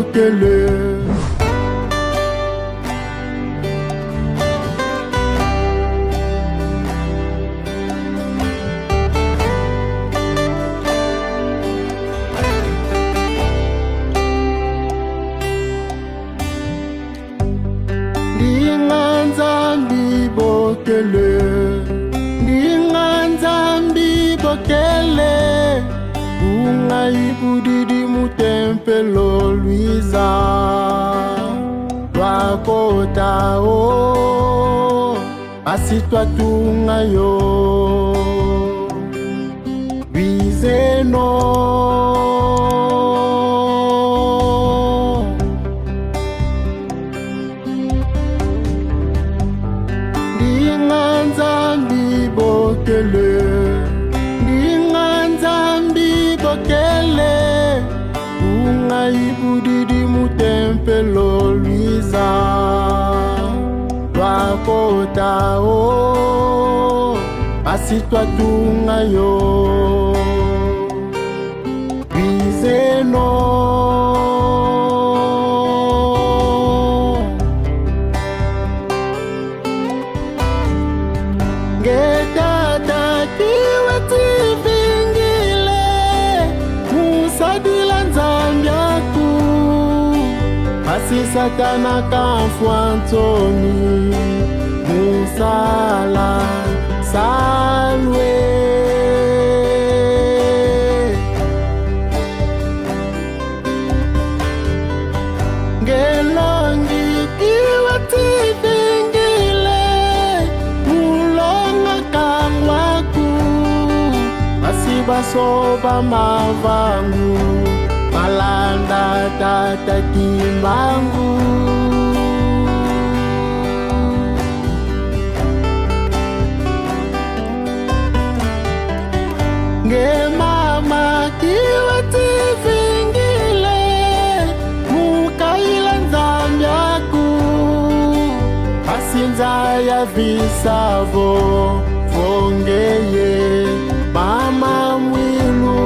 bokele. Ndinganzambi bokele, ndinganzambi bokele. Ungaibudidi mutempelo Luiza wakota o asitwa tungayo bizeno ndinganzambi bokele, ndinganzambi bokele. Ungaibudidi mutempelo Luiza wakota o asitwa tungayo bizeno ngedada kiweti vingile musadila nzambiaku asi satana kamfwa ntoni musala salwe ngelongi kiweti vingile mulonga kangwaku asibasoba mavangu malanda tata kimbangu nge mama kiweti vingile mukaila nzambiaku asinza ya visavo vongeye mama mwilu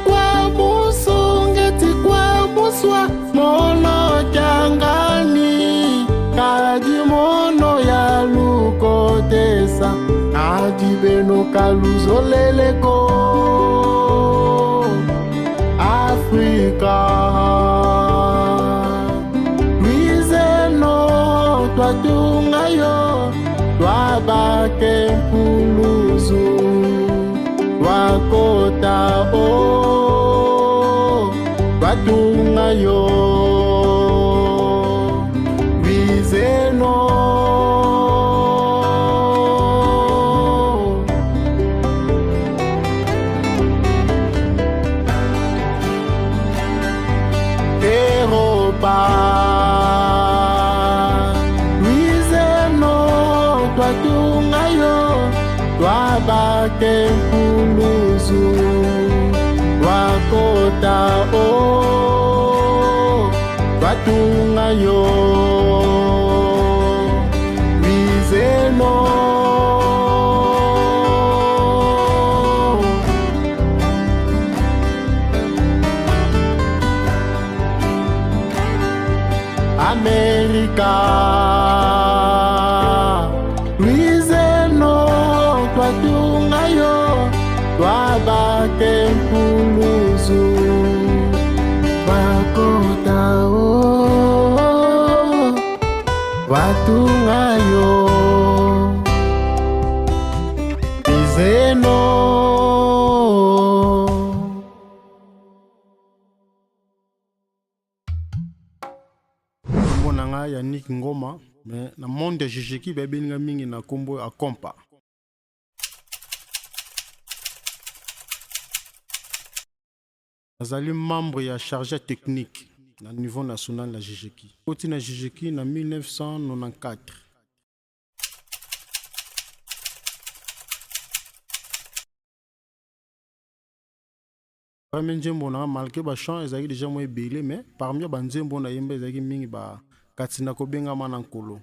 kwa musungeti kwa muswa mono jangani kaji mono ya lukotesa kaji beno kaluzoleleko Afrika Luizeno twatungayo twabake mpuluzu wakota o twatungayo bizeno Europa Luizeno twatungayo twabake mpuluzu wakota o twatungayo bizeno Amerika Luizeno twatungayo twabake mpuluzu wakota o watungayo bizeno. Nanga Yannick Ngoma mais na monde jijiki bebelinga mingi na kombo a kompa. Azali membre ya chargé technique na niveau national la jijiki. Koti na jijiki na 1994. Premier nzembo na malgré ba chant ezali déjà mo ebele mais parmi ba nzembo na yemba ezali mingi ba katina kobenga mana nkolo.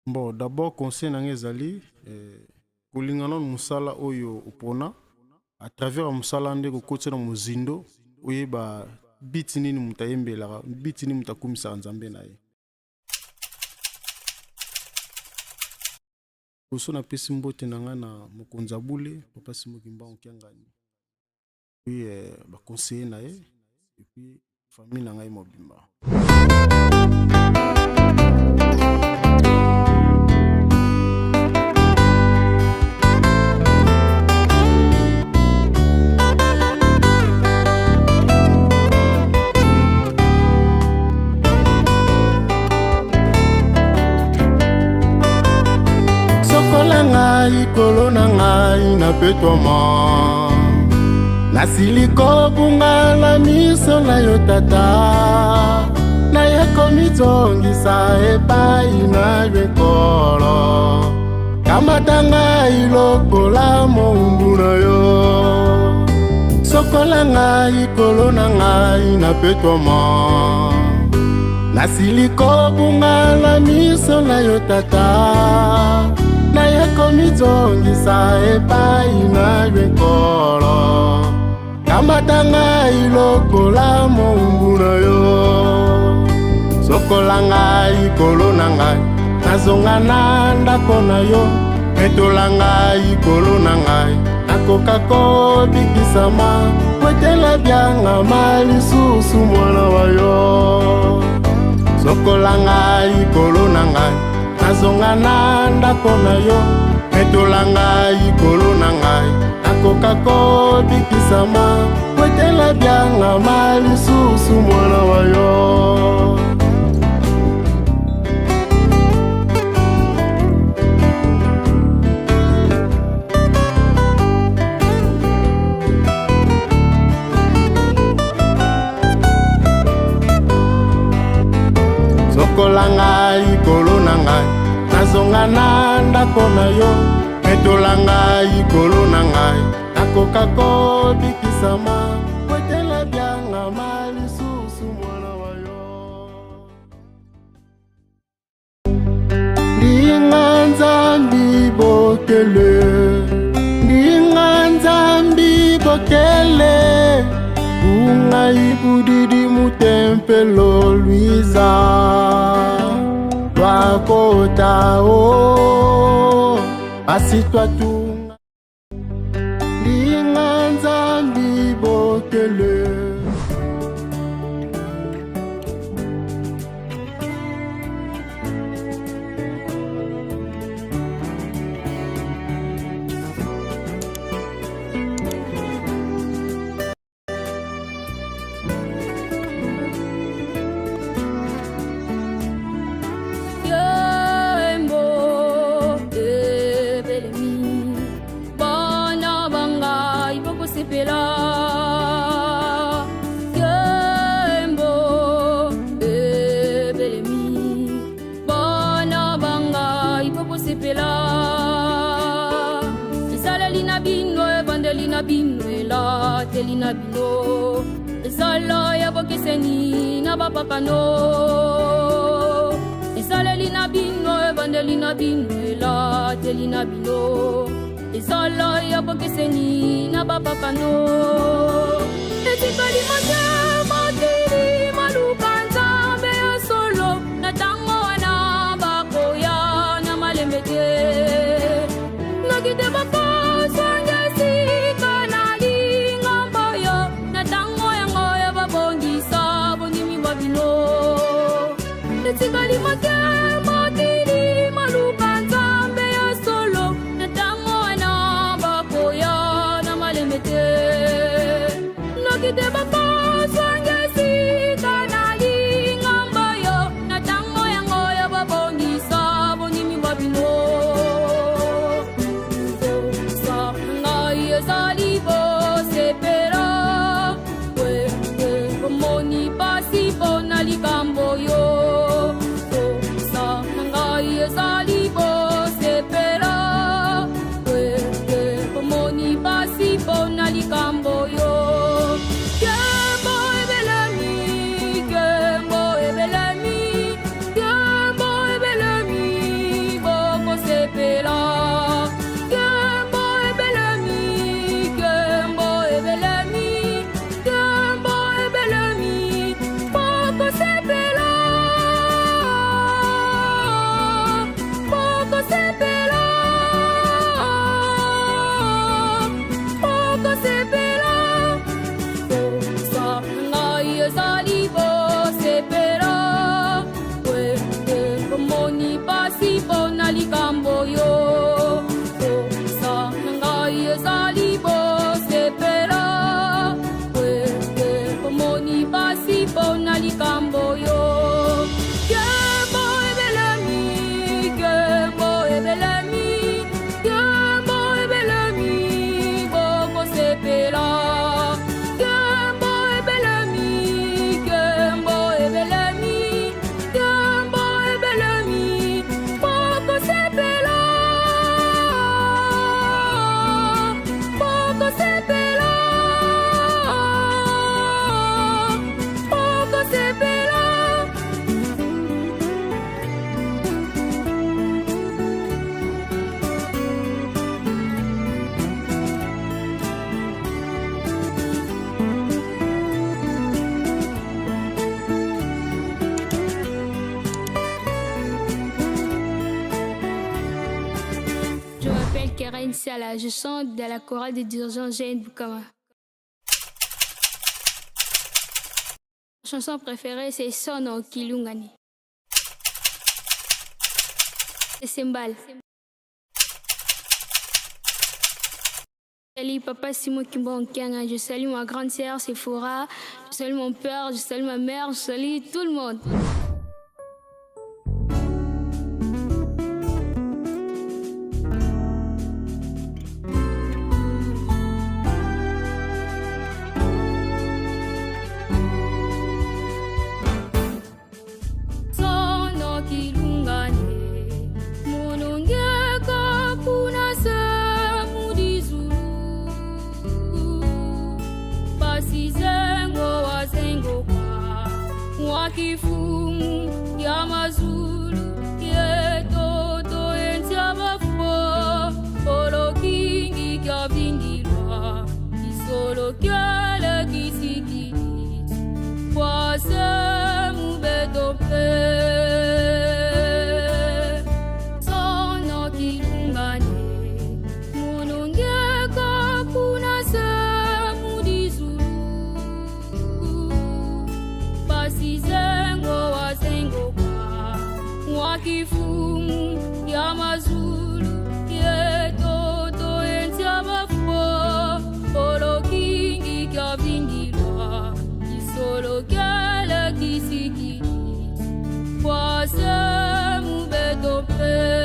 Bon, d'abord conseil na nga ezali kolingana na mosala oyo opona à travers mosala nde kokotia na mozindo oyeba biti nini moto ayembelaka biti nini moto akumisaka nzambe na ye. Liboso napesi mbote na nga na mokonzi abule papa Simoki Mbangu Kiangani puis baconseiller na ye et puis famille na ngai mobimba. Ikolo na ngai na petwama nasili kobunga na miso na yo tata naye komitongisa epai na yo ekolo kamata ngai lokola mombu na yo sokola ngai ikolo na ngai na petwama nasili kobunga na miso na yo tata naye komitongisa epai na yo ekolo kamata ngai lokola mombu na yo sokola ngai ikolo na ngai nazonga na ndako na yo etola ngai ikolo na ngai nakoka kobikisama kwetela byanga malisusu mwana wa yo sokola ngai ikolo na ngai nazonga na ndako na yo etola ngai ikolo na ngai nakoka kobikisama kwetela byanga malisusu mwana wa yo sokola ngai ikolo na ngai nazonga na ndako na yo etola ngai ikolo na ngai nakoka kobikisama kwetela byanga malisusu mwana wa yo ndinga nzambi bokele ndinga nzambi bokele ungai budidi mutempelo Luiza wakota o asitwa tunga ndinga nzambi bokele telina bino esala ya bokeseni na bapakano esaleli na bino ebandeli na bino ela telina bino esala ya bokeseni na bapakano etikali matili maluka nzambe ya solo na tango wana bakoya na malembe te nakite bakosa etikali matili maluka nzambe ya solo na tango wana bakoya na malembe te nakite bakosa ngesika nalingamba yo na tango yango ya babongisa bondimi bwa bino sa ngai ezali bosepela bomoni pasi mpona likambo yo Inshallah, je chante dans la chorale de Dirjan Jean Boukama. Ma chanson préférée, c'est Sono Kilungani. C'est Sembal. Je salue papa Simon Kimbo Kianga, je salue ma grande sœur Sephora, je salue mon père, je salue ma mère, je salue tout le monde. Kifumu ya mazulu yetoto entiabafo olo kingi kya vingilwa isolo kyale kisikiti kwase mubeto pe sono kilungane munongeka kuna semu dizulu pasize kifumu ya mazulu yetoto entiabafo olo kingi kya vingilwa isolo kyale kisikiti kwase mubeto pe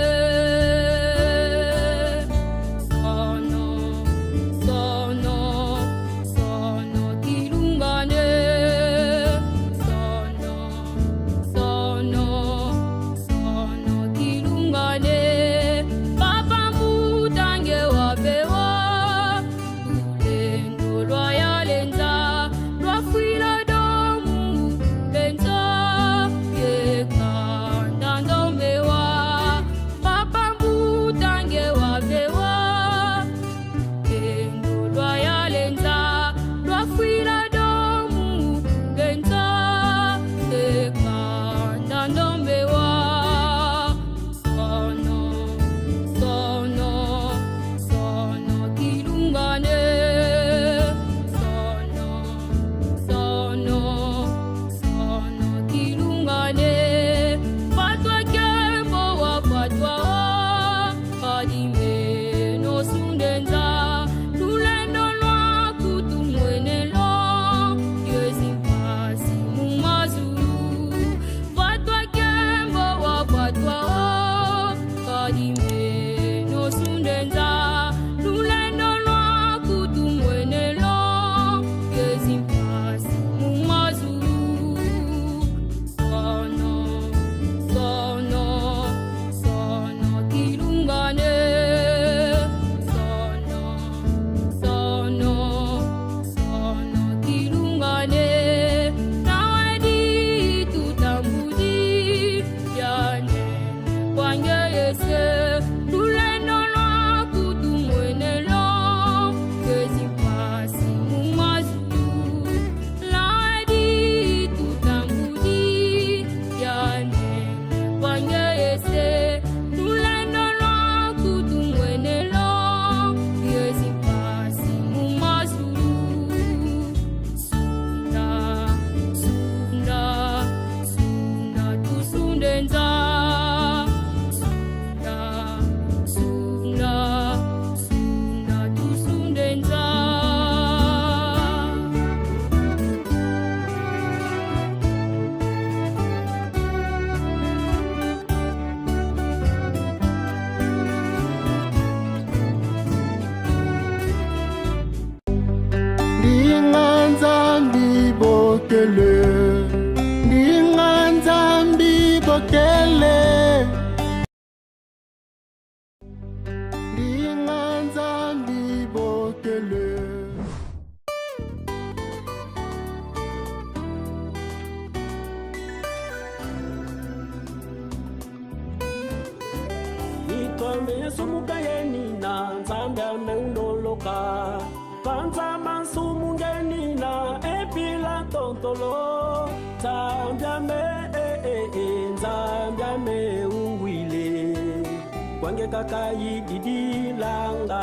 kwange kakai didilanga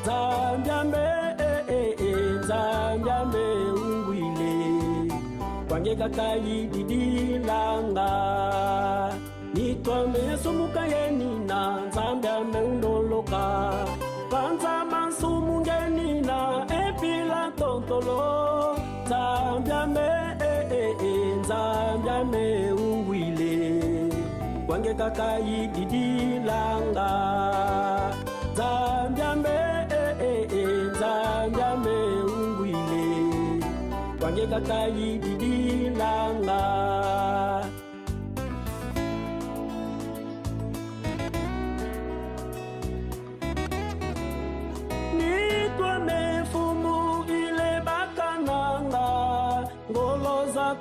Nzambiame Nzambiame ungwile kwange kakai didilanga Nitwame sumuka yenina Nzambiame undoloka Kanza mansumu ngenina epila tontolo Nzambiame Nzambiame ungwile kwange kakai didilanga Nzambiame Nzambiame ungwile kwange kakai didilanga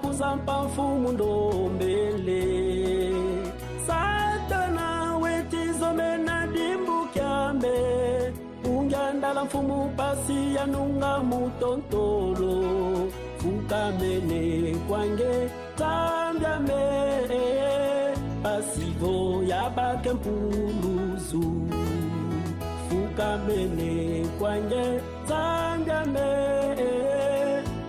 Kuzampa mfumu ndombele Satana wetizo mena dimbu kiambe Ungyandala mfumu pasi ya nunga mutontolo Fukamene kwange Nzambiame Pasivo yabake mpuluzu Fukamene kwange Nzambiame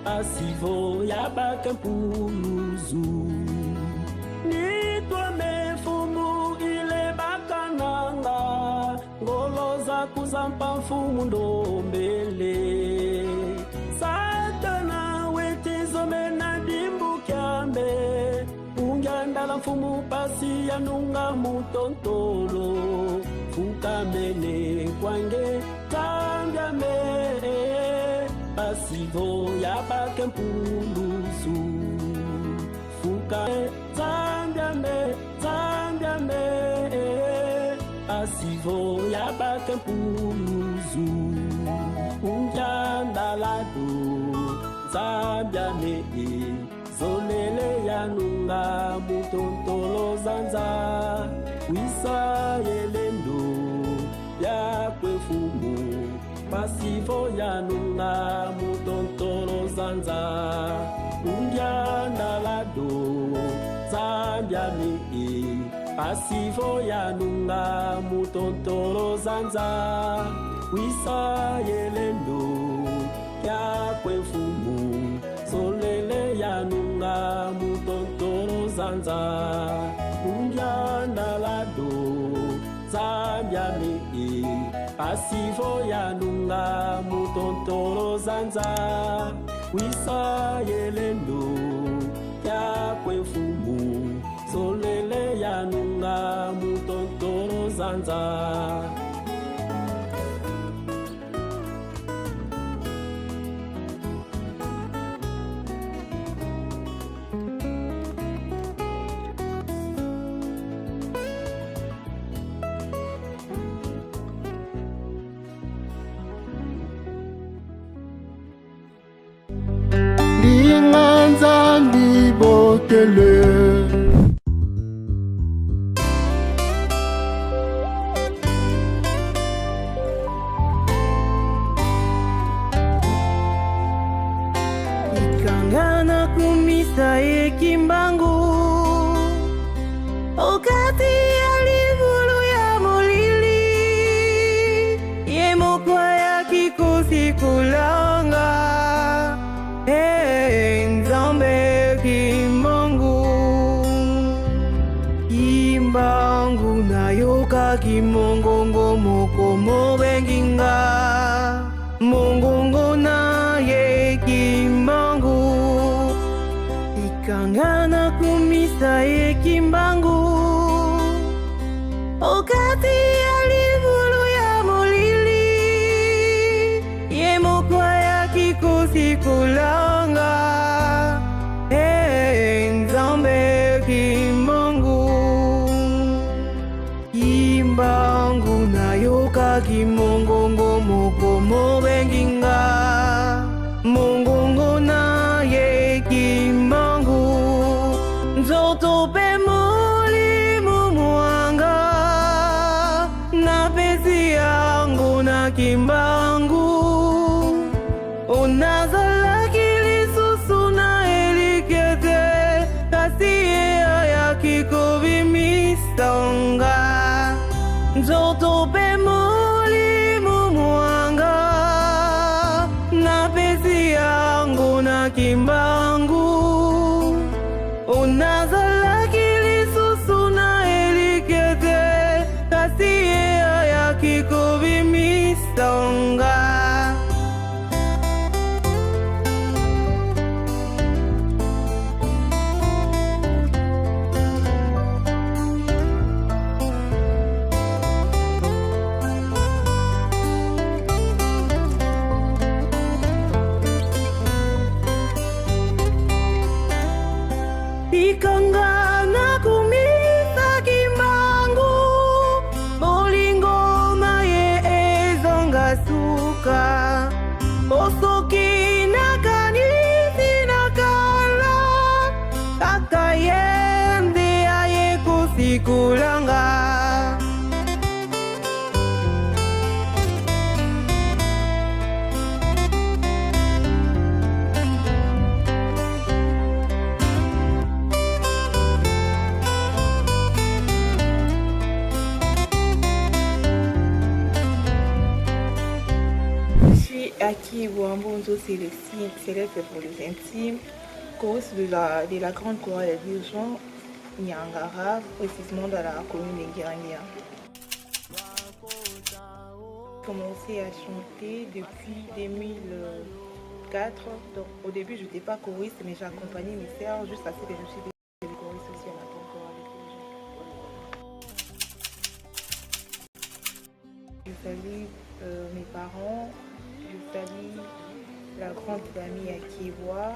Asivo yabake mpuluzu Nitwame mfumu ile bakananga Ngoloza kuzampa mfumu ndombele Satana wetizo mena dimbu kiambe Ungyandala mfumu pasi ya nunga mutontolo Fukamene kwange Nzambiame Pasivo yabake mpuluzu Fuka Nzambiame Nzambiame Pasivo yabake mpuluzu Ungyandalado Nzambiame Zolele yanunga mutontolo zanza Wisa yelendo yakwe fumu Pasivo yanunga mutontolo zanza Ungyandalado Nzambiame Pasivo yanunga mutontolo zanza Wisa yelendo yakwe fumu Zolele yanunga mutontolo zanza Ungyandalado Nzambiame Pasivo yanunga mutontolo zanza Wisa yelendo yakwe mfumu Zolele yanunga mutontolo zanza Nzambi bokele Ikangana kumisa ekimbangu Okati alivulu ya molili Yemokwa ya kikosi kulanga Nzambe kimbangu Kimbangu na yoka kimongongo moko mobenginga Mongongo na ye kimbangu Ikangana kumisa ye kimbangu Okati alivulu ya molili Yemokwa ya kikosi kulanga Nzambe kimbangu Kimbangu na yoka kimongongo moko mobenginga Mongongo na ye kimbangu Nzoto pe mulimu mwanga Na pesi yangu na kimbangu Unazala kilisusu na elikete Kasiye ya kikovi misonga nzoto pe mulimu mwanga na pesi yangu na kimbangu unazalaki lisusu na elikete kasiye ya kikubimisonga ikanga na kumisa kimbangu bolingo maye ezonga suka osoki na kanisi na kala akayende aye kusikulanga Aki Wambonzo, c'est le signe célèbre pour les intimes, choriste de la grande chorale de Jean Nyangara, précisément dans la commune de Guiranguia. J'ai commencé à chanter depuis 2004. Donc, au début, je n'étais pas choriste, mais j'ai accompagné mes sœurs juste assez que je suis devenue choriste aussi à la grande chorale de Jean. Je salue mes parents. Je salue la grande famille à Kivoa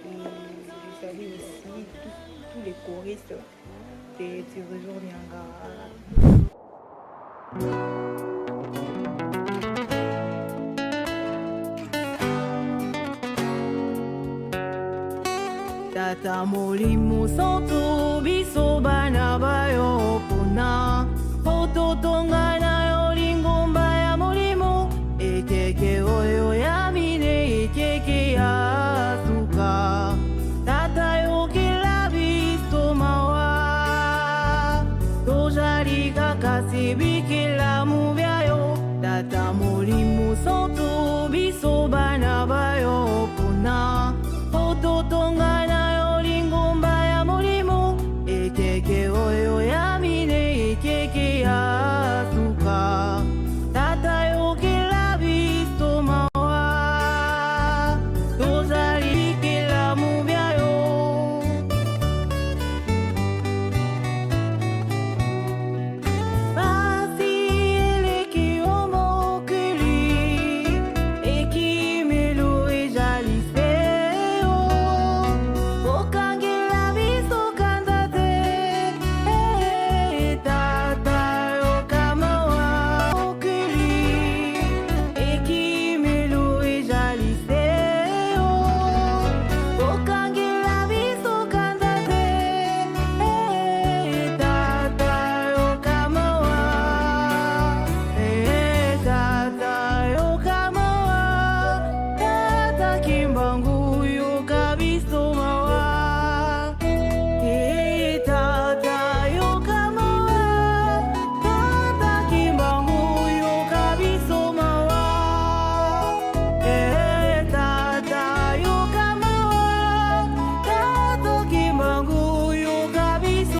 et je salue aussi tous les choristes du réseau Nyangara. Tata molimo santo biso bana bayo pona ototonga na yo lingomba ya molimo ekeke oyo ya mine ekeke ya suka tata yokela biso mawa tojali kaka sibikila mubyayo tata molimo